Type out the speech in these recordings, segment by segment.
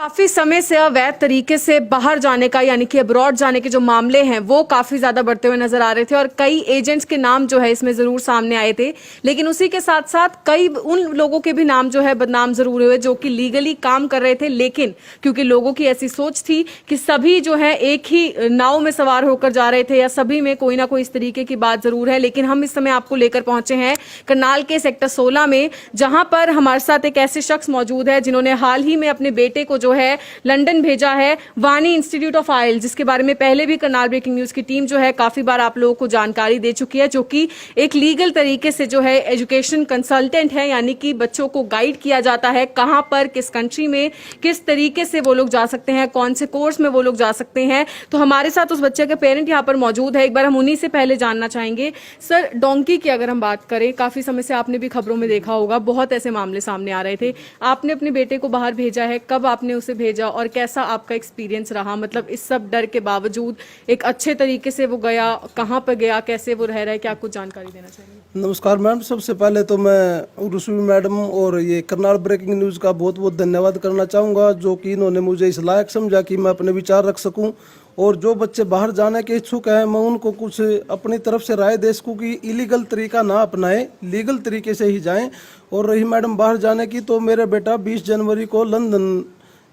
काफी समय से अवैध तरीके से बाहर जाने का यानी कि अब्रॉड जाने के जो मामले हैं वो काफी ज्यादा बढ़ते हुए नजर आ रहे थे और कई एजेंट्स के नाम जो है इसमें जरूर सामने आए थे। लेकिन उसी के साथ साथ कई उन लोगों के भी नाम जो है बदनाम जरूर हुए जो कि लीगली काम कर रहे थे, लेकिन क्योंकि लोगों की ऐसी सोच थी कि सभी जो है एक ही नाव में सवार होकर जा रहे थे या सभी में कोई ना कोई इस तरीके की बात जरूर है। लेकिन हम इस समय आपको लेकर पहुंचे हैं करनाल के सेक्टर 16 में, जहां पर हमारे साथ एक ऐसे शख्स मौजूद है जिन्होंने हाल ही में अपने बेटे को जो है लंदन भेजा है, वानी इंस्टीट्यूट ऑफ आइल्स, जिसके बारे में पहले भी करनाल ब्रेकिंग न्यूज की टीम जो है काफी बार आप लोगों को जानकारी दे चुकी है, जो कि एक लीगल तरीके से जो है एजुकेशन कंसल्टेंट है, यानी कि बच्चों को गाइड किया जाता है कहां पर किस कंट्री में किस तरीके से वो लोग जा सकते हैं, कौन से कोर्स में वो लोग जा सकते हैं। तो हमारे साथ उस बच्चे के पेरेंट यहाँ पर मौजूद है, एक बार हम उन्हीं से पहले जानना चाहेंगे। सर, डोंकी की अगर हम बात करें, काफी समय से आपने भी खबरों में देखा होगा, बहुत ऐसे मामले सामने आ रहे थे। आपने अपने बेटे को बाहर भेजा है, कब आपने उसे भेजा और कैसा आपका एक्सपीरियंस रहा? मतलब इस सब डर के बावजूद एक अच्छे तरीके से वो गया, कहाँ पर गया, कैसे वो रह रहा है, क्या कुछ जानकारी देना चाहिए? नमस्कार मैम, सबसे पहले तो मैं रुशवी मैडम और ये करनाल ब्रेकिंग न्यूज़ का बहुत बहुत धन्यवाद करना चाहूँगा, जो कि इन्होंने मुझे इस लायक समझा कि मैं अपने विचार रख सकूँ। और जो बच्चे बाहर जाने के इच्छुक हैं, मैं उनको कुछ अपनी तरफ से राय दे सकूँ कि इलीगल तरीका ना अपनाएं, लीगल तरीके से ही जाएं। और रही मैडम बाहर जाने की, तो मेरा बेटा 20 जनवरी को लंदन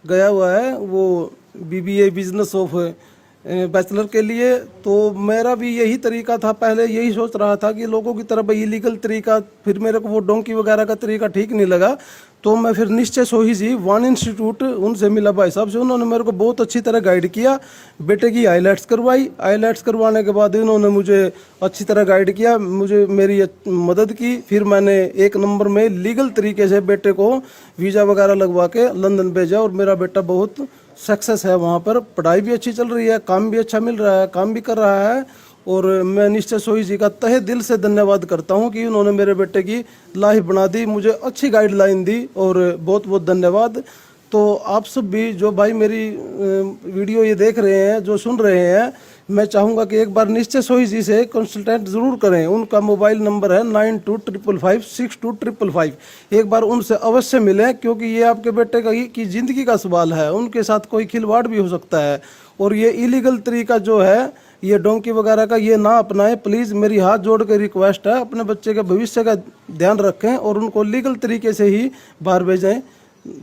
गया हुआ है, वो BBA बिजनेस ऑफ बैचलर के लिए। तो मेरा भी यही तरीका था, पहले यही सोच रहा था कि लोगों की तरफ इलीगल तरीका, फिर मेरे को वो डोंकी वगैरह का तरीका ठीक नहीं लगा। तो मैं फिर निश्चय सोही जी वान इंस्टीट्यूट उनसे मिला, भाई साहब से, उन्होंने मेरे को बहुत अच्छी तरह गाइड किया। बेटे की आईलेट्स करवाई, आईलेट्स करवाने के बाद इन्होंने मुझे अच्छी तरह गाइड किया, मुझे मेरी मदद की। फिर मैंने एक नंबर में लीगल तरीके से बेटे को वीज़ा वगैरह लगवा के लंदन भेजा और मेरा बेटा बहुत सक्सेस है वहाँ पर। पढ़ाई भी अच्छी चल रही है, काम भी अच्छा मिल रहा है, काम भी कर रहा है। और मैं निश्चय सोही जी का तहे दिल से धन्यवाद करता हूँ कि उन्होंने मेरे बेटे की लाइफ बना दी, मुझे अच्छी गाइडलाइन दी, और बहुत बहुत धन्यवाद। तो आप सब भी जो भाई मेरी वीडियो ये देख रहे हैं, जो सुन रहे हैं, मैं चाहूँगा कि एक बार निश्चय सोही जी से कंसल्टेंट ज़रूर करें। उनका मोबाइल नंबर है 9255562555। एक बार उनसे अवश्य मिलें, क्योंकि ये आपके बेटे की ज़िंदगी का सवाल है, उनके साथ कोई खिलवाड़ भी हो सकता है। और ये इलीगल तरीका जो है, ये डोंकी वगैरह का, ये ना अपनाएं प्लीज़। मेरी हाथ जोड़ के रिक्वेस्ट है, अपने बच्चे के भविष्य का ध्यान रखें और उनको लीगल तरीके से ही बाहर भेजें।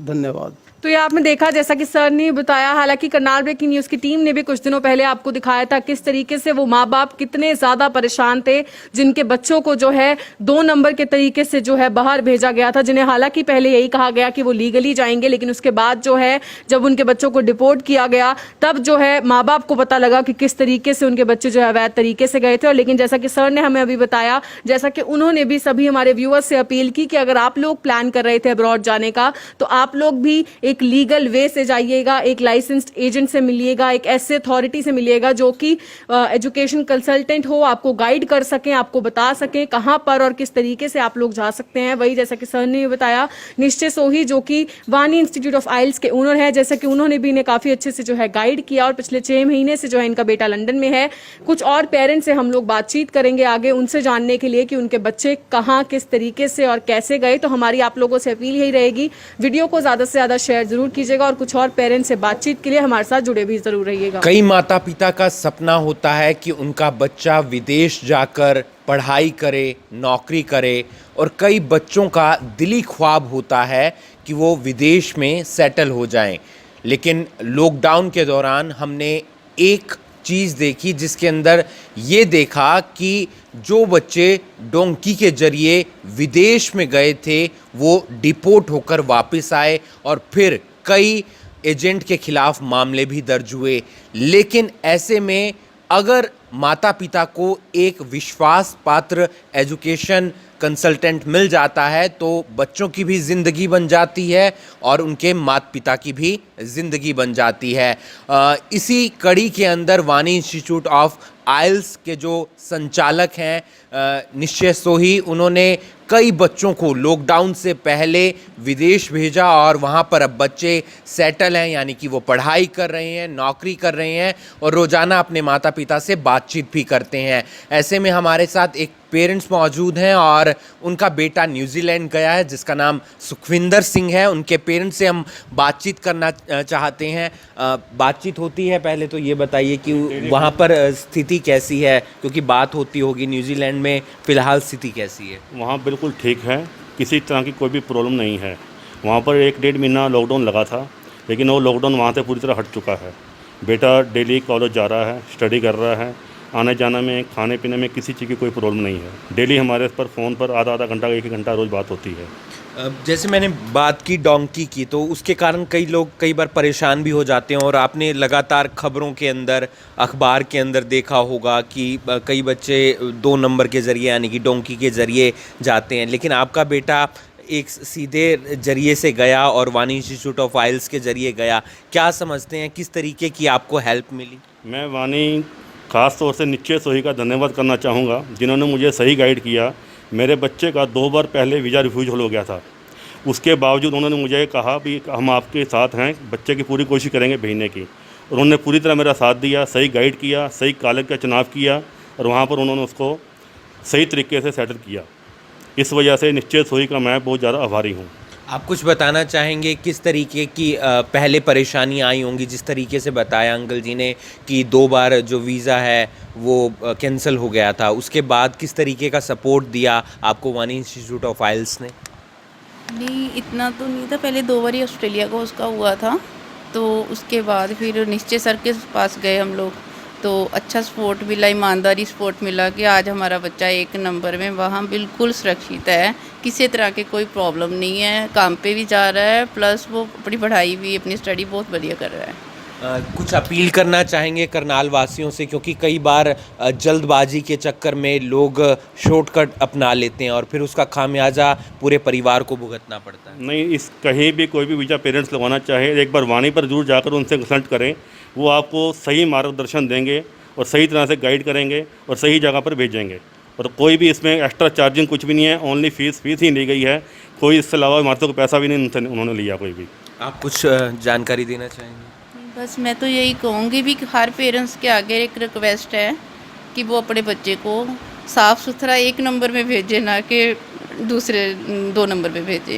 धन्यवाद। तो ये आपने देखा, जैसा कि सर ने बताया, हालांकि करनाल ब्रेकिंग न्यूज की टीम ने भी कुछ दिनों पहले आपको दिखाया था किस तरीके से वो माँ बाप कितने ज्यादा परेशान थे जिनके बच्चों को जो है 2 नंबर के तरीके से जो है बाहर भेजा गया था, जिन्हें हालांकि पहले यही कहा गया कि वो लीगली जाएंगे, लेकिन उसके बाद जो है जब उनके बच्चों को डिपोर्ट किया गया, तब जो है माँ बाप को पता लगा कि किस तरीके से उनके बच्चे जो है अवैध तरीके से गए थे। और लेकिन जैसा कि सर ने हमें अभी बताया, जैसा कि उन्होंने भी सभी हमारे व्यूअर्स से अपील की कि अगर आप लोग प्लान कर रहे थे अब्रॉड जाने का, तो आप लोग भी एक लीगल वे से जाइएगा, एक लाइसेंस्ड एजेंट से मिलिएगा, एक ऐसे अथॉरिटी से मिलिएगा जो कि एजुकेशन कंसल्टेंट हो, आपको गाइड कर सकें, आपको बता सकें कहां पर और किस तरीके से आप लोग जा सकते हैं। वही जैसा कि सर ने बताया, निश्चय सोही जो कि वानी इंस्टीट्यूट ऑफ आइल्स के ओनर है, जैसा कि उन्होंने भी इन्हें काफी अच्छे से जो है गाइड किया और पिछले 6 महीने से जो है इनका बेटा लंदन में है। कुछ और पेरेंट्स से हम लोग बातचीत करेंगे आगे, उनसे जानने के लिए कि उनके बच्चे कहाँ किस तरीके से और कैसे गए। तो हमारी आप लोगों से अपील यही रहेगी, वीडियो को ज्यादा से ज्यादा शेयर जरूर कीजिएगा और कुछ और पेरेंट्स से बातचीत के लिए हमारे साथ जुड़े भी जरूर रहिएगा। कई माता पिता का सपना होता है कि उनका बच्चा विदेश जाकर पढ़ाई करे, नौकरी करे, और कई बच्चों का दिली ख्वाब होता है कि वो विदेश में सेटल हो जाएं। लेकिन लॉकडाउन के दौरान हमने एक चीज़ देखी जिसके अंदर ये देखा कि जो बच्चे डोंकी के जरिए विदेश में गए थे वो डिपोर्ट होकर वापस आए और फिर कई एजेंट के खिलाफ मामले भी दर्ज हुए। लेकिन ऐसे में अगर माता पिता को एक विश्वास पात्र एजुकेशन कंसल्टेंट मिल जाता है तो बच्चों की भी ज़िंदगी बन जाती है और उनके माता पिता की भी ज़िंदगी बन जाती है। इसी कड़ी के अंदर वानी इंस्टीट्यूट ऑफ आइल्स के जो संचालक हैं निश्चय सोही, उन्होंने कई बच्चों को लॉकडाउन से पहले विदेश भेजा और वहाँ पर अब बच्चे सेटल हैं, यानी कि वो पढ़ाई कर रहे हैं, नौकरी कर रहे हैं और रोज़ाना अपने माता पिता से बातचीत भी करते हैं। ऐसे में हमारे साथ एक पेरेंट्स मौजूद हैं और उनका बेटा न्यूजीलैंड गया है जिसका नाम सुखविंदर सिंह है। उनके पेरेंट्स से हम बातचीत करना चाहते हैं। बातचीत होती है, पहले तो ये बताइए कि वहाँ पर स्थिति कैसी है, क्योंकि बात होती होगी। न्यूजीलैंड में फ़िलहाल स्थिति कैसी है? वहाँ बिल्कुल ठीक है, किसी तरह की कोई भी प्रॉब्लम नहीं है। वहाँ पर 1-1.5 महीना लॉकडाउन लगा था, लेकिन वो लॉकडाउन वहाँ से पूरी तरह हट चुका है। बेटा डेली कॉलेज जा रहा है, स्टडी कर रहा है, आने जाने में, खाने पीने में किसी चीज़ की कोई प्रॉब्लम नहीं है। डेली हमारे पर फ़ोन पर आधा घंटा 1 घंटा रोज़ बात होती है। जैसे मैंने बात की डोंकी की, तो उसके कारण कई लोग कई बार परेशान भी हो जाते हैं और आपने लगातार खबरों के अंदर, अखबार के अंदर देखा होगा कि कई बच्चे 2 नंबर के ज़रिए यानी कि डोंकी के ज़रिए जाते हैं, लेकिन आपका बेटा एक सीधे जरिए से गया और वानी इंस्टीट्यूट ऑफ आइल्स के ज़रिए गया। क्या समझते हैं, किस तरीके की आपको हेल्प मिली? मैं वानी ख़ास तौर से निश्चय सोही का धन्यवाद करना चाहूँगा, जिन्होंने मुझे सही गाइड किया। मेरे बच्चे का 2 बार पहले वीज़ा रिफ्यूज़ल हो गया था, उसके बावजूद उन्होंने मुझे कहा भी हम आपके साथ हैं, बच्चे की पूरी कोशिश करेंगे भेजने की। उन्होंने पूरी तरह मेरा साथ दिया, सही गाइड किया, सही कॉलेज का चुनाव किया और वहाँ पर उन्होंने उसको सही तरीके से सेटल किया। इस वजह से निश्चय सोही का मैं बहुत ज़्यादा आभारी हूँ। आप कुछ बताना चाहेंगे किस तरीके की पहले परेशानी आई होंगी? जिस तरीके से बताया अंकल जी ने कि 2 बार जो वीज़ा है वो कैंसिल हो गया था, उसके बाद किस तरीके का सपोर्ट दिया आपको वानी इंस्टीट्यूट ऑफ आइल्स ने? नहीं, इतना तो नहीं था। पहले 2 बार ही ऑस्ट्रेलिया का उसका हुआ था, तो उसके बाद फिर निश्चय सर के पास गए हम लोग, तो अच्छा सपोर्ट मिला, ईमानदारी सपोर्ट मिला कि आज हमारा बच्चा 1 नंबर में वहाँ बिल्कुल सुरक्षित है, किसी तरह की कोई प्रॉब्लम नहीं है, काम पे भी जा रहा है, प्लस वो अपनी पढ़ाई भी, अपनी स्टडी बहुत बढ़िया कर रहा है। कुछ अपील करना चाहेंगे करनाल वासियों से, क्योंकि कई बार जल्दबाजी के चक्कर में लोग शॉर्टकट अपना लेते हैं और फिर उसका खामियाजा पूरे परिवार को भुगतना पड़ता है। नहीं, इस कहीं भी कोई भी वीज़ा पेरेंट्स लगवाना चाहे, एक बार वाणी पर जरूर जाकर उनसे कंसल्ट करें। वो आपको सही मार्गदर्शन देंगे और सही तरह से गाइड करेंगे और सही जगह पर भेजेंगे। और कोई भी इसमें एक्स्ट्रा चार्जिंग कुछ भी नहीं है, ओनली फीस ही ली गई है। कोई इससे अलावा इमारतों को पैसा भी नहीं उन्होंने लिया कोई भी। आप कुछ जानकारी देना चाहेंगे? बस मैं तो यही कहूँगी भी कि हर पेरेंट्स के आगे एक रिक्वेस्ट है कि वो अपने बच्चे को साफ़ सुथरा 1 नंबर में भेजे, ना कि दूसरे 2 नंबर में भेजे,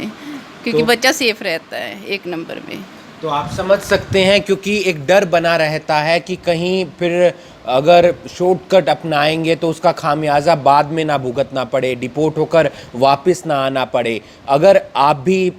क्योंकि बच्चा सेफ रहता है 1 नंबर में। तो आप समझ सकते हैं, क्योंकि एक डर बना रहता है कि कहीं फिर अगर शॉर्टकट अपनाएंगे तो उसका खामियाजा बाद में ना भुगतना पड़े, डिपोर्ट होकर वापस ना आना पड़े। अगर आप भी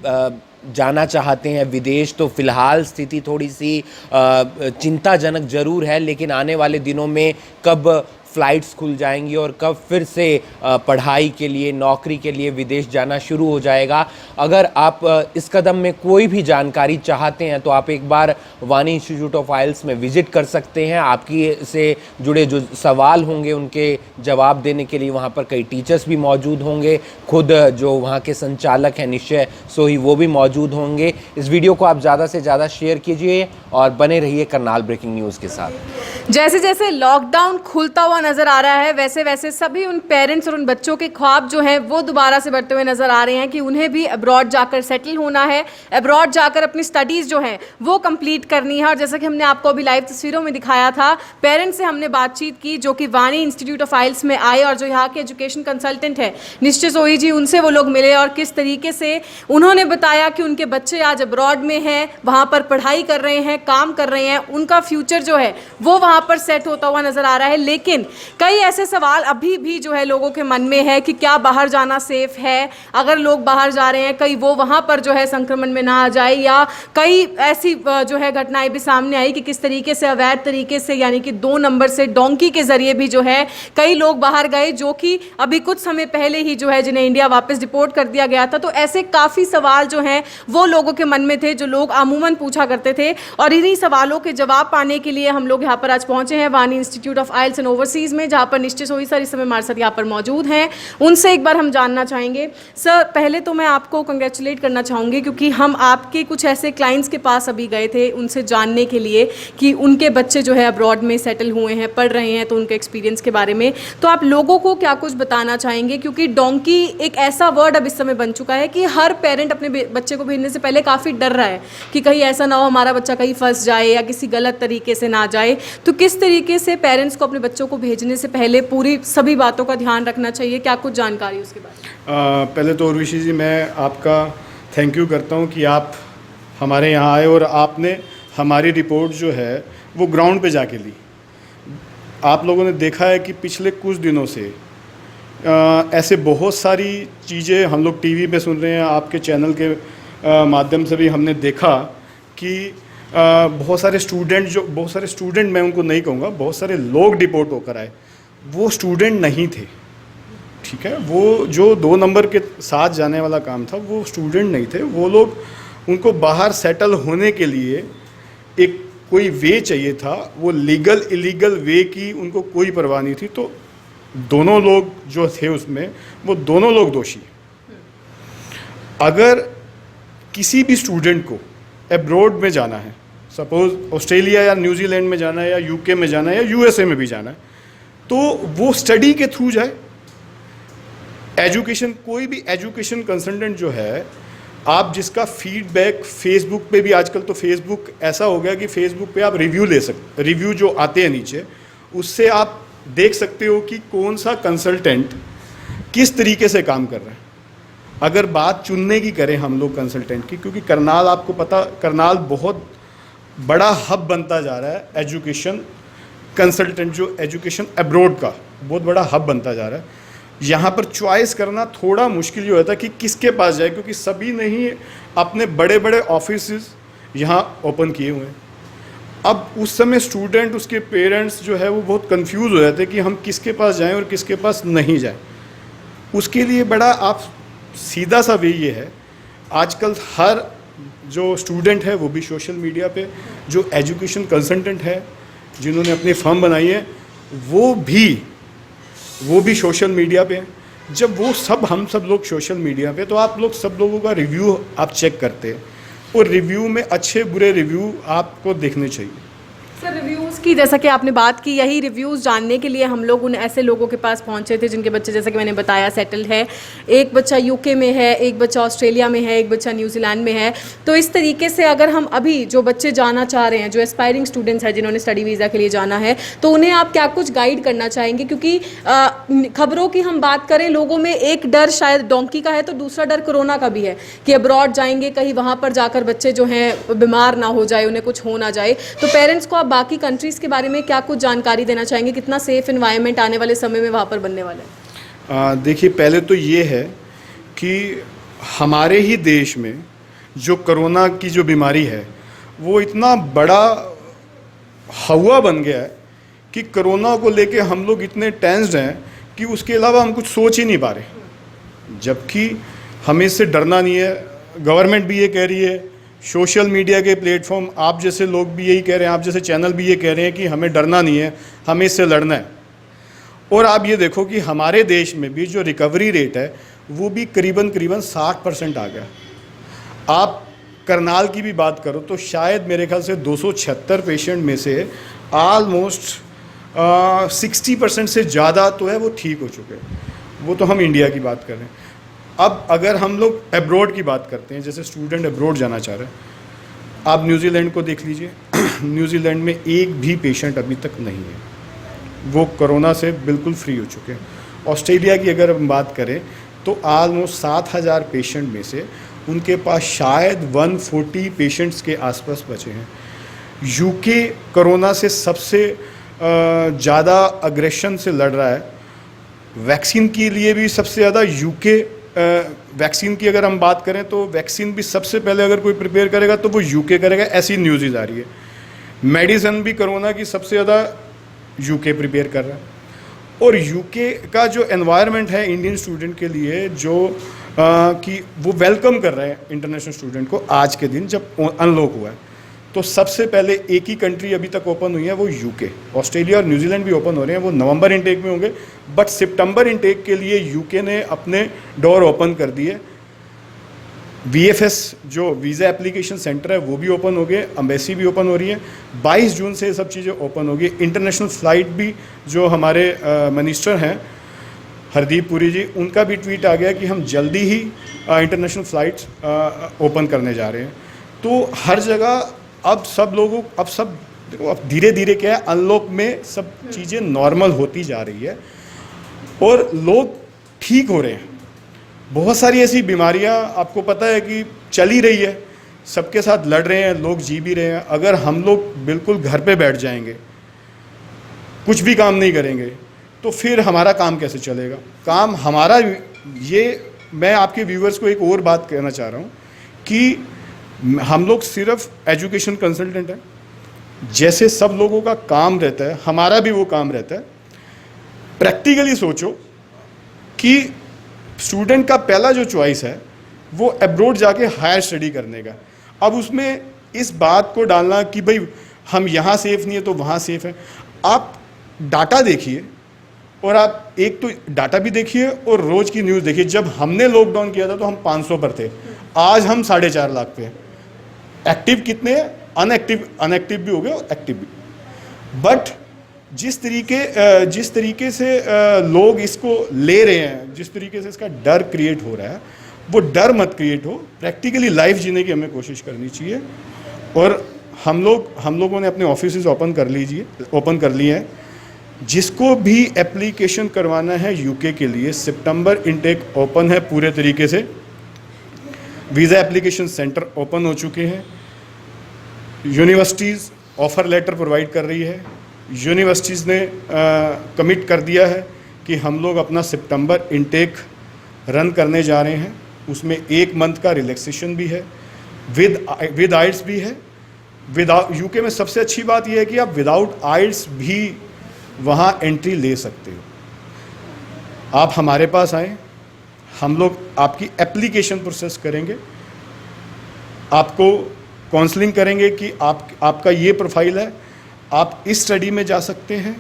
जाना चाहते हैं विदेश, तो फ़िलहाल स्थिति थोड़ी सी चिंताजनक ज़रूर है, लेकिन आने वाले दिनों में कब फ़्लाइट्स खुल जाएंगी और कब फिर से पढ़ाई के लिए, नौकरी के लिए विदेश जाना शुरू हो जाएगा। अगर आप इस कदम में कोई भी जानकारी चाहते हैं तो आप एक बार वानी इंस्टीट्यूट ऑफ आइल्स में विज़िट कर सकते हैं। आपकी से जुड़े जो सवाल होंगे उनके जवाब देने के लिए वहाँ पर कई टीचर्स भी मौजूद होंगे, खुद जो वहाँ के संचालक हैं निश्चय सोही वो भी मौजूद होंगे। इस वीडियो को आप ज़्यादा से ज़्यादा शेयर कीजिए और बने रहिए करनाल ब्रेकिंग न्यूज़ के साथ। जैसे जैसे लॉकडाउन खुलता हुआ नजर आ रहा है, वैसे वैसे सभी उन पेरेंट्स और उन बच्चों के ख्वाब जो हैं वो दोबारा से बढ़ते हुए नजर आ रहे हैं कि उन्हें भी अब्रॉड जाकर सेटल होना है, अब्रॉड जाकर अपनी स्टडीज़ जो हैं वो कंप्लीट करनी है। और जैसा कि हमने आपको अभी लाइव तस्वीरों में दिखाया था, पेरेंट्स से हमने बातचीत की जो कि वानी इंस्टीट्यूट ऑफ आइल्स में आए और जो यहाँ के एजुकेशन कंसल्टेंट है निश्चय सोही जी, उनसे वो लोग मिले और किस तरीके से उन्होंने बताया कि उनके बच्चे आज अब्रॉड में हैं, वहाँ पर पढ़ाई कर रहे हैं, काम कर रहे हैं, उनका फ्यूचर जो है वो वहाँ पर सेट होता हुआ नजर आ रहा है। लेकिन कई ऐसे सवाल अभी भी जो है लोगों के मन में है कि क्या बाहर जाना सेफ है, अगर लोग बाहर जा रहे हैं कहीं वो वहाँ पर जो है संक्रमण में ना आ जाए, या कई ऐसी जो है घटनाएं भी सामने आई कि किस तरीके से अवैध तरीके से यानी कि 2 नंबर से डोंकी के जरिए भी जो है कई लोग बाहर गए, जो कि अभी कुछ समय पहले ही जो है जिन्हें इंडिया वापस डिपोर्ट कर दिया गया था। तो ऐसे काफ़ी सवाल जो हैं वो लोगों के मन में थे, जो लोग अमूमन पूछा करते थे। और इन्हीं सवालों के जवाब पाने के लिए हम लोग यहाँ पर आज पहुँचे हैं Wani institute of IELTS and overseas overseas में, जहाँ पर निश्चित सोही सर इस समय हमारे साथ यहाँ पर मौजूद हैं। उनसे एक बार हम जानना चाहेंगे। सर, पहले तो मैं आपको कंग्रेचुलेट करना चाहूँगी क्योंकि हम आपके कुछ ऐसे क्लाइंट्स के पास अभी गए थे उनसे जानने के लिए कि उनके बच्चे जो है अब्रॉड में सेटल हुए हैं, पढ़ रहे हैं, तो उनके एक्सपीरियंस के बारे में तो आप लोगों को क्या कुछ बताना चाहेंगे? क्योंकि डोंकी एक ऐसा वर्ड अब इस समय बन चुका है कि हर पेरेंट अपने बच्चे को भेजने से पहले काफ़ी डर रहा है कि कहीं ऐसा ना हो हमारा बच्चा कहीं फंस जाए या किसी गलत तरीके से ना जाए। तो किस तरीके से पेरेंट्स को अपने बच्चों को भेजने से पहले पूरी सभी बातों का ध्यान रखना चाहिए? क्या कुछ जानकारी उसके बारे में? पहले तो उर्वशी जी, मैं आपका थैंक यू करता हूँ कि आप हमारे यहाँ आए और आपने हमारी रिपोर्ट जो है वो ग्राउंड पे जाके ली। आप लोगों ने देखा है कि पिछले कुछ दिनों से ऐसे बहुत सारी चीज़ें हम लोग टीवी पे सुन रहे हैं, आपके चैनल के माध्यम से भी हमने देखा कि बहुत सारे स्टूडेंट मैं उनको नहीं कहूँगा, बहुत सारे लोग डिपोर्ट होकर आए। वो स्टूडेंट नहीं थे, ठीक है। वो जो 2 नंबर के साथ जाने वाला काम था वो स्टूडेंट नहीं थे। वो लोग, उनको बाहर सेटल होने के लिए एक कोई वे चाहिए था, वो लीगल इलीगल वे की उनको कोई परवाह नहीं थी। तो दोनों लोग जो थे उसमें, वो दोनों लोग दोषी। अगर किसी भी स्टूडेंट को एब्रॉड में जाना है, सपोज ऑस्ट्रेलिया या न्यूजीलैंड में जाना है या यूके में जाना है या यूएसए में भी जाना है, तो वो स्टडी के थ्रू जाए। एजुकेशन, कोई भी एजुकेशन कंसल्टेंट जो है, आप जिसका फीडबैक फेसबुक पे भी, आजकल तो फेसबुक ऐसा हो गया कि फेसबुक पे आप रिव्यू ले सकते, रिव्यू जो आते हैं नीचे, उससे आप देख सकते हो कि कौन सा कंसल्टेंट किस तरीके से काम कर रहा है। अगर बात चुनने की करें हम लोग कंसल्टेंट की, क्योंकि करनाल, आपको पता, करनाल बहुत बड़ा हब बनता जा रहा है एजुकेशन कंसल्टेंट, जो एजुकेशन अब्रॉड का बहुत बड़ा हब बनता जा रहा है। यहाँ पर चॉइस करना थोड़ा मुश्किल ही होता है कि किसके पास जाए, क्योंकि सभी ने ही अपने बड़े बड़े ऑफिसेस यहाँ ओपन किए हुए हैं। अब उस समय स्टूडेंट, उसके पेरेंट्स जो है वो बहुत कंफ्यूज हो जाते हैं कि हम किसके पास जाएं और किसके पास नहीं जाएं। उसके लिए बड़ा आप सीधा सा वे ये है, आजकल हर जो स्टूडेंट है वो भी सोशल मीडिया पे, जो एजुकेशन कंसल्टेंट है जिन्होंने अपनी फर्म बनाई है वो भी सोशल मीडिया पे हैं। जब वो सब, हम सब लोग सोशल मीडिया पे, तो आप लोग सब लोगों का रिव्यू आप चेक करते हैं और रिव्यू में अच्छे बुरे रिव्यू आपको देखने चाहिए। सर, रिव्यूज़ की जैसा कि आपने बात की, यही रिव्यूज़ जानने के लिए हम लोग उन ऐसे लोगों के पास पहुंचे थे जिनके बच्चे, जैसा कि मैंने बताया, सेटल्ड है। एक बच्चा यूके में है, एक बच्चा ऑस्ट्रेलिया में है, एक बच्चा न्यूजीलैंड में है। तो इस तरीके से अगर हम अभी जो बच्चे जाना चाह रहे हैं, जो एस्पायरिंग स्टूडेंट्स हैं जिन्होंने स्टडी वीज़ा के लिए जाना है, तो उन्हें आप क्या कुछ गाइड करना चाहेंगे? क्योंकि खबरों की हम बात करें, लोगों में एक डर शायद डोंकी का है, तो दूसरा डर कोरोना का भी है कि अब्रॉड जाएंगे, कहीं वहाँ पर जाकर बच्चे जो हैं बीमार ना हो जाए, उन्हें कुछ हो ना जाए। तो पेरेंट्स को आप बाकी कंट्रीज़ के बारे में क्या कुछ जानकारी देना चाहेंगे? कितना सेफ एनवायरनमेंट आने वाले समय में वहाँ पर बनने वाला है? देखिए, पहले तो ये है कि हमारे ही देश में जो कोरोना की जो बीमारी है वो इतना बड़ा हवा बन गया है कि कोरोना को लेके हम लोग इतने टेंस्ड हैं कि उसके अलावा हम कुछ सोच ही नहीं पा रहे। जबकि हमें इससे डरना नहीं है, गवर्नमेंट भी ये कह रही है, सोशल मीडिया के प्लेटफॉर्म, आप जैसे लोग भी यही कह रहे हैं, आप जैसे चैनल भी ये कह रहे हैं कि हमें डरना नहीं है, हमें इससे लड़ना है। और आप ये देखो कि हमारे देश में भी जो रिकवरी रेट है वो भी करीबन 60% आ गया। आप करनाल की भी बात करो तो शायद मेरे ख्याल से 276 पेशेंट में से ऑलमोस्ट 60% से ज़्यादा तो है वो ठीक हो चुके हैं। वो तो हम इंडिया की बात कर रहे हैं। अब अगर हम लोग एब्रॉड की बात करते हैं, जैसे स्टूडेंट एब्रॉड जाना चाह रहे हैं, आप न्यूजीलैंड को देख लीजिए। न्यूजीलैंड में एक भी पेशेंट अभी तक नहीं है, वो कोरोना से बिल्कुल फ्री हो चुके हैं। ऑस्ट्रेलिया की अगर हम बात करें तो ऑलमोस्ट 7000 पेशेंट में से उनके पास शायद 140 पेशेंट्स के आसपास बचे हैं। यूके कोरोना से सबसे ज़्यादा अग्रेशन से लड़ रहा है। वैक्सीन के लिए भी सबसे ज़्यादा यूके, वैक्सीन की अगर हम बात करें तो वैक्सीन भी सबसे पहले अगर कोई प्रिपेयर करेगा तो वो यूके करेगा, ऐसी न्यूज़ आ रही है। मेडिसिन भी कोरोना की सबसे ज़्यादा यूके प्रिपेयर कर रहा है। और यूके का जो एनवायरनमेंट है इंडियन स्टूडेंट के लिए, जो कि वो वेलकम कर रहे हैं इंटरनेशनल स्टूडेंट को आज के दिन जब अनलॉक हुआ है। तो सबसे पहले एक ही कंट्री अभी तक ओपन हुई है, वो यूके। ऑस्ट्रेलिया और न्यूजीलैंड भी ओपन हो रहे हैं, वो नवंबर इनटेक में होंगे, बट सितंबर इनटेक के लिए यूके ने अपने डोर ओपन कर दिए। VFS जो वीज़ा एप्लीकेशन सेंटर है वो भी ओपन हो गए, एम्बेसी भी ओपन हो रही है। 22 जून से ये सब चीज़ें ओपन हो गई। इंटरनेशनल फ़्लाइट भी जो हमारे मिनिस्टर हैं हरदीप पुरी जी, उनका भी ट्वीट आ गया कि हम जल्दी ही इंटरनेशनल फ़्लाइट्स ओपन करने जा रहे हैं। तो हर जगह अब सब लोगों अब धीरे धीरे क्या है, अनलॉक में सब चीज़ें नॉर्मल होती जा रही है और लोग ठीक हो रहे हैं। बहुत सारी ऐसी बीमारियां आपको पता है कि चल ही रही है, सबके साथ लड़ रहे हैं, लोग जी भी रहे हैं। अगर हम लोग बिल्कुल घर पे बैठ जाएंगे, कुछ भी काम नहीं करेंगे, तो फिर हमारा काम कैसे चलेगा? काम हमारा ये, मैं आपके व्यूअर्स को एक और बात कहना चाह रहा हूँ कि हम लोग सिर्फ एजुकेशन कंसल्टेंट हैं। जैसे सब लोगों का काम रहता है, हमारा भी वो काम रहता है। प्रैक्टिकली सोचो कि स्टूडेंट का पहला जो चॉइस है वो अब्रॉड जाके हायर स्टडी करने का। अब उसमें इस बात को डालना कि भाई हम यहाँ सेफ़ नहीं है तो वहाँ सेफ़ है, आप डाटा देखिए और आप एक तो डाटा भी देखिए और रोज़ की न्यूज़ देखिए। जब हमने लॉकडाउन किया था तो हम 500 पर थे, आज हम 4.5 लाख पे हैं। एक्टिव कितने हैं? अनएक्टिव भी हो गए और एक्टिव भी। बट जिस तरीके से लोग इसको ले रहे हैं, जिस तरीके से इसका डर क्रिएट हो रहा है, वो डर मत क्रिएट हो। प्रैक्टिकली लाइफ जीने की हमें कोशिश करनी चाहिए। और हम लोगों ने अपने ऑफिसेज ओपन कर लिए हैं। जिसको भी एप्लीकेशन करवाना है यूके के लिए, सितंबर इनटेक ओपन है पूरे तरीके से। वीज़ा एप्लीकेशन सेंटर ओपन हो चुके हैं। यूनिवर्सिटीज़ ऑफ़र लेटर प्रोवाइड कर रही है। यूनिवर्सिटीज़ ने कमिट कर दिया है कि हम लोग अपना सितंबर इनटेक रन करने जा रहे हैं। उसमें 1 मंथ का रिलैक्सेशन भी है, विद आइल्स भी है। यूके में सबसे अच्छी बात यह है कि आप विदाउट आइल्स भी वहाँ एंट्री ले सकते हो। आप हमारे पास आएँ, हम लोग आपकी एप्लीकेशन प्रोसेस करेंगे, आपको काउंसलिंग करेंगे कि आपका ये प्रोफाइल है, आप इस स्टडी में जा सकते हैं।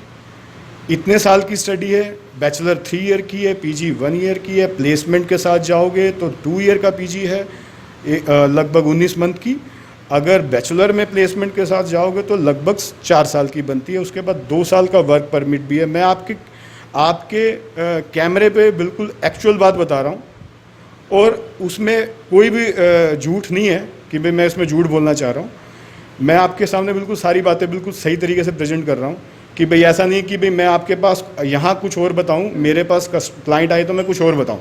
इतने साल की स्टडी है, बैचलर 3 ईयर की है, पीजी 1 ईयर की है। प्लेसमेंट के साथ जाओगे तो 2 ईयर का पीजी है, लगभग 19 मंथ की। अगर बैचलर में प्लेसमेंट के साथ जाओगे तो लगभग 4 साल की बनती है। उसके बाद 2 साल का वर्क परमिट भी है। मैं आपके कैमरे पे बिल्कुल एक्चुअल बात बता रहा हूँ और उसमें कोई भी झूठ नहीं है कि भाई मैं इसमें झूठ बोलना चाह रहा हूँ। मैं आपके सामने बिल्कुल सारी बातें बिल्कुल सही तरीके से प्रेजेंट कर रहा हूँ कि भाई ऐसा नहीं कि भाई मैं आपके पास यहाँ कुछ और बताऊँ, मेरे पास क्लाइंट आए तो मैं कुछ और बताऊँ।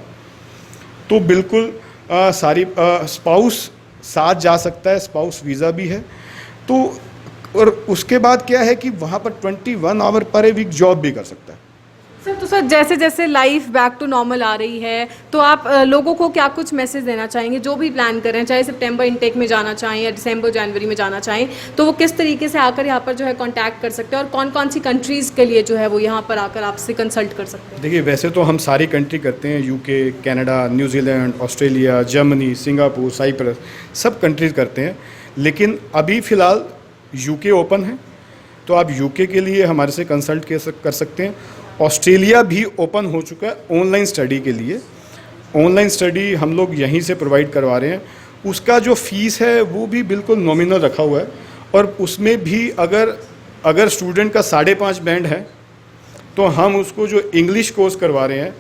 तो बिल्कुल सारी स्पाउस साथ जा सकता है, स्पाउस वीज़ा भी है। तो और उसके बाद क्या है कि वहाँ पर 21 आवर पर ए वीक जॉब भी कर सकता है। सर जैसे जैसे लाइफ बैक टू नॉर्मल आ रही है तो आप लोगों को क्या कुछ मैसेज देना चाहेंगे जो भी प्लान कर रहे हैं, चाहे सितंबर इनटेक में जाना चाहें या दिसंबर जनवरी में जाना चाहें, तो वो किस तरीके से आकर यहाँ पर जो है कांटेक्ट कर सकते हैं और कौन कौन सी कंट्रीज़ के लिए जो है वो यहाँ पर आकर आपसे कंसल्ट कर सकते हैं? देखिए, वैसे तो हम सारी कंट्री करते हैं, UK, Canada, New Zealand, Australia, Germany, Singapore, Cyprus, सब कंट्रीज़ करते हैं। लेकिन अभी फ़िलहाल यूके ओपन है तो आप यूके के लिए हमारे से कंसल्ट कर सकते हैं। ऑस्ट्रेलिया भी ओपन हो चुका है ऑनलाइन स्टडी के लिए। ऑनलाइन स्टडी हम लोग यहीं से प्रोवाइड करवा रहे हैं। उसका जो फ़ीस है वो भी बिल्कुल नॉमिनल रखा हुआ है और उसमें भी अगर स्टूडेंट का 5.5 बैंड है तो हम उसको जो इंग्लिश कोर्स करवा रहे हैं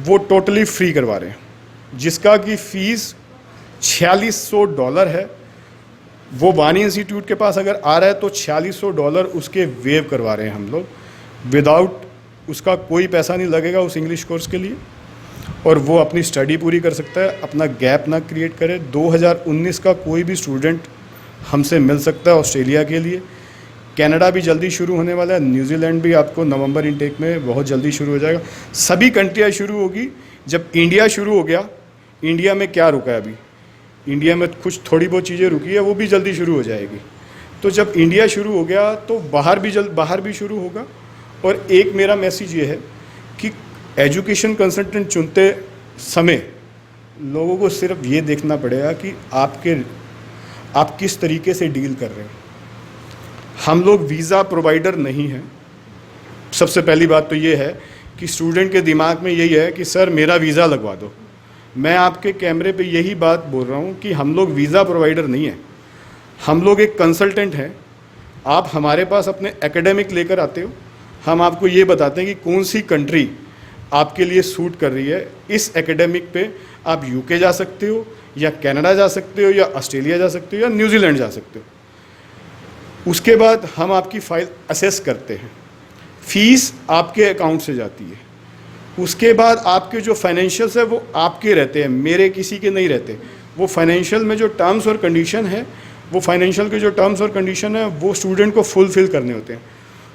वो टोटली फ्री करवा रहे हैं, जिसका कि फ़ीस $4600 है। वो वानी इंस्टीट्यूट के पास अगर आ रहा है तो $4600 उसके वेव करवा रहे हैं हम लोग, विदाउट उसका कोई पैसा नहीं लगेगा उस इंग्लिश कोर्स के लिए, और वो अपनी स्टडी पूरी कर सकता है, अपना गैप ना क्रिएट करे। 2019 का कोई भी स्टूडेंट हमसे मिल सकता है ऑस्ट्रेलिया के लिए। कनाडा भी जल्दी शुरू होने वाला है, न्यूजीलैंड भी आपको नवंबर इनटेक में बहुत जल्दी शुरू हो जाएगा। सभी कंट्रियाँ शुरू होगी। जब इंडिया शुरू हो गया, इंडिया में क्या रुका है अभी? इंडिया में कुछ थोड़ी बहुत चीज़ें रुकी है, वो भी जल्दी शुरू हो जाएगी। तो जब इंडिया शुरू हो गया तो बाहर भी शुरू होगा। और एक मेरा मैसेज ये है कि एजुकेशन कंसल्टेंट चुनते समय लोगों को सिर्फ ये देखना पड़ेगा कि आप किस तरीके से डील कर रहे हैं। हम लोग वीज़ा प्रोवाइडर नहीं हैं। सबसे पहली बात तो ये है कि स्टूडेंट के दिमाग में यही है कि सर मेरा वीज़ा लगवा दो। मैं आपके कैमरे पे यही बात बोल रहा हूँ कि हम लोग वीज़ा प्रोवाइडर नहीं हैं, हम लोग एक कंसल्टेंट हैं। आप हमारे पास अपने एकेडमिक लेकर आते हो, हम आपको ये बताते हैं कि कौन सी कंट्री आपके लिए सूट कर रही है। इस एकेडमिक पे आप यूके जा सकते हो, या कनाडा जा सकते हो, या ऑस्ट्रेलिया जा सकते हो, या न्यूजीलैंड जा सकते हो। उसके बाद हम आपकी फ़ाइल असेस करते हैं, फ़ीस आपके अकाउंट से जाती है। उसके बाद आपके जो फाइनेंशियल्स है वो आपके रहते हैं, मेरे किसी के नहीं रहते। वो फाइनेंशियल में जो टर्म्स और कंडीशन है, वो फाइनेंशियल के जो टर्म्स और कंडीशन है वो स्टूडेंट को फुलफिल करने होते हैं।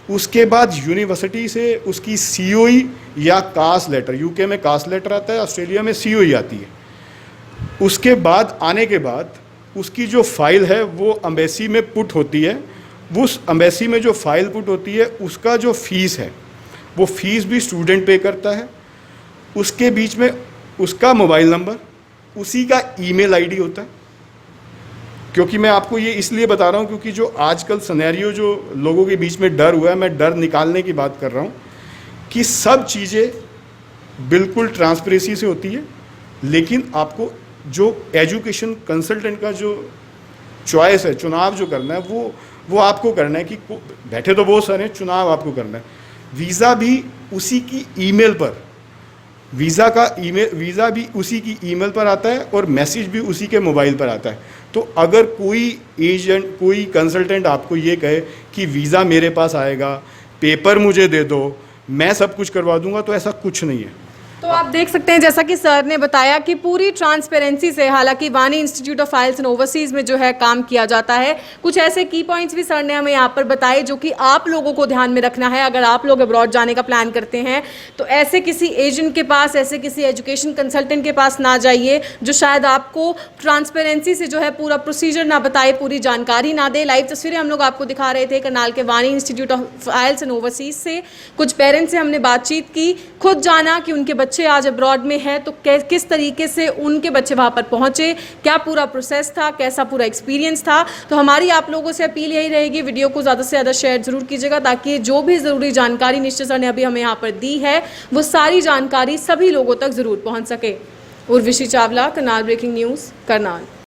उसके बाद यूनिवर्सिटी से उसकी सीओई या कास्ट लेटर, यूके में कास्ट लेटर आता है, ऑस्ट्रेलिया में सीओई आती है। उसके बाद आने के बाद उसकी जो फाइल है वो एम्बेसी में पुट होती है। उस एम्बेसी में जो फाइल पुट होती है उसका जो फ़ीस है वो फ़ीस भी स्टूडेंट पे करता है। उसके बीच में उसका मोबाइल नंबर, उसी का ईमेल आईडी होता है। क्योंकि मैं आपको ये इसलिए बता रहा हूँ क्योंकि जो आजकल सिनेरियो जो लोगों के बीच में डर हुआ है, मैं डर निकालने की बात कर रहा हूँ कि सब चीज़ें बिल्कुल ट्रांसपेरेंसी से होती है। लेकिन आपको जो एजुकेशन कंसल्टेंट का जो चॉइस है, चुनाव जो करना है वो आपको करना है कि बैठे तो बहुत सारे, चुनाव आपको करना है। वीज़ा भी उसी की ईमेल पर, वीज़ा भी उसी की ईमेल पर आता है और मैसेज भी उसी के मोबाइल पर आता है। तो अगर कोई एजेंट, कोई कंसल्टेंट आपको ये कहे कि वीज़ा मेरे पास आएगा, पेपर मुझे दे दो, मैं सब कुछ करवा दूंगा, तो ऐसा कुछ नहीं है। तो आप देख सकते हैं जैसा कि सर ने बताया कि पूरी ट्रांसपेरेंसी से, हालांकि वानी institute of files and overseas में जो है काम किया जाता है। कुछ ऐसे की पॉइंट्स भी सर ने हमें यहाँ पर बताए जो कि आप लोगों को ध्यान में रखना है। अगर आप लोग अब्रॉड जाने का प्लान करते हैं तो ऐसे किसी एजेंट के पास, ऐसे किसी एजुकेशन कंसल्टेंट के पास ना जाइए जो शायद आपको ट्रांसपेरेंसी से जो है पूरा प्रोसीजर ना बताए, पूरी जानकारी ना दे। लाइव तस्वीरें हम लोग आपको दिखा रहे थे करनाल के वानी institute of files and overseas से। कुछ पेरेंट्स से हमने बातचीत की, खुद जाना कि उनके बच्चे आज अब्रॉड में है तो किस तरीके से उनके बच्चे वहां पर पहुंचे, क्या पूरा प्रोसेस था, कैसा पूरा एक्सपीरियंस था। तो हमारी आप लोगों से अपील यही रहेगी, वीडियो को ज़्यादा से ज़्यादा शेयर जरूर कीजिएगा ताकि जो भी ज़रूरी जानकारी निश्चित सर ने अभी हमें यहाँ पर दी है वो सारी जानकारी सभी लोगों तक ज़रूर पहुँच सके। Urvashi Chawla, Karnal breaking news, Karnal.